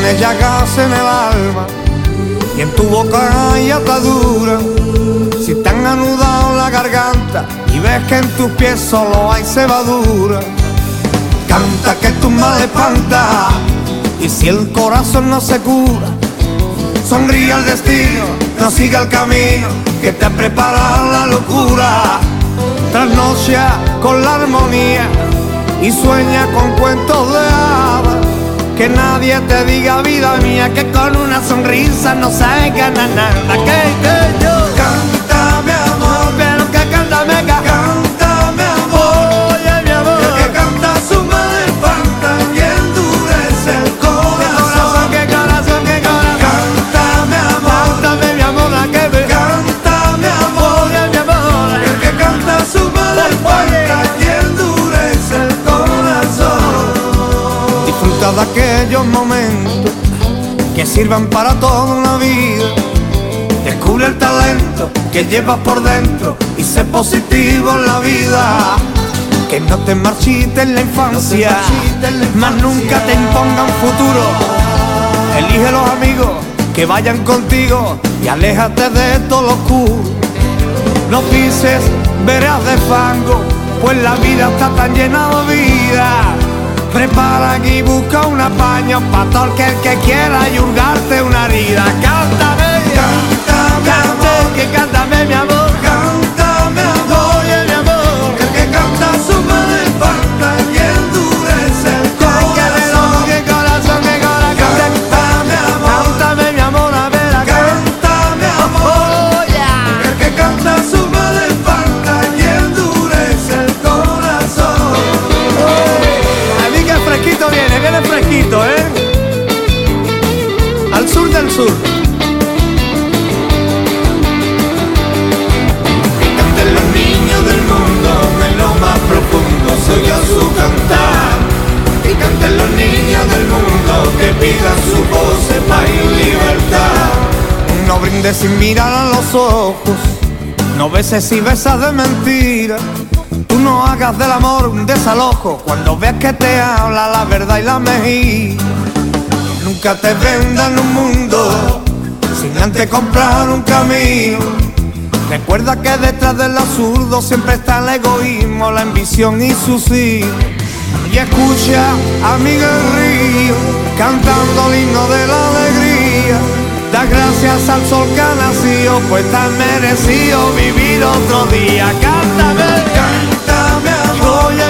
tienes llagas en el alma y en tu boca hay atadura. Si te han anudado la garganta y ves que en tus pies solo hay cebadura, canta que tu mal espanta. Y si el corazón no se cura, sonríe al destino, no siga el camino que te ha preparado la locura. Trasnocha con la armonía y sueña con cuentos de hadas. Que nadie te diga, vida mía, que con una sonrisa no se gana nada. Que yo canta, mi amor, pero que cántame, canta, mi amor. Oye, mi amor, el que canta su madre espanta y endurece el corazón. Que corazón, que corazón. Canta, mi amor, cántame, mi amor, la que me canta, mi amor. Oye, mi amor, el que canta su madre espanta y endurece el corazón. Disfruta de aquellos momentos que sirvan para toda una vida. Descubre el talento que llevas por dentro y sé positivo en la vida. Que no te marchites en la infancia, más nunca te imponga un futuro. Elige los amigos que vayan contigo y aléjate de todo lo oscuro. No pises veredas de fango, pues la vida está tan llena de vida. Prepara aquí, busca un apaño pa' todo el que quiera yurgarte una herida. Cántame, cántame, que cántame, mi amor. Cántame, amor, oye, mi amor. El que canta su madre espanta y endurece el corazón. Que corazón, que corazón. Cántame, amor, cántame, mi amor, a ver acá. Cántame, amor, el que canta su madre espanta y endurece el corazón. Fresquito viene fresquito, al sur del sur. Que canten los niños del mundo en lo más profundo, se oye su cantar. Que canten los niños del mundo, que pidan su voz, paz y libertad. No brindes sin mirar a los ojos, no beses y besas de mentira. Tú no hagas del amor un desalojo cuando veas que te habla la verdad y la mejilla. Nunca te vendan un mundo sin antes comprar un camino. Recuerda que detrás del absurdo siempre está el egoísmo, la ambición y sus hijos. Y escucha a Miguel Río cantando el himno de la alegría. Da gracias al sol que ha nacido, pues tan merecido vivir otro día. Cántame, cántame, amor. Oye,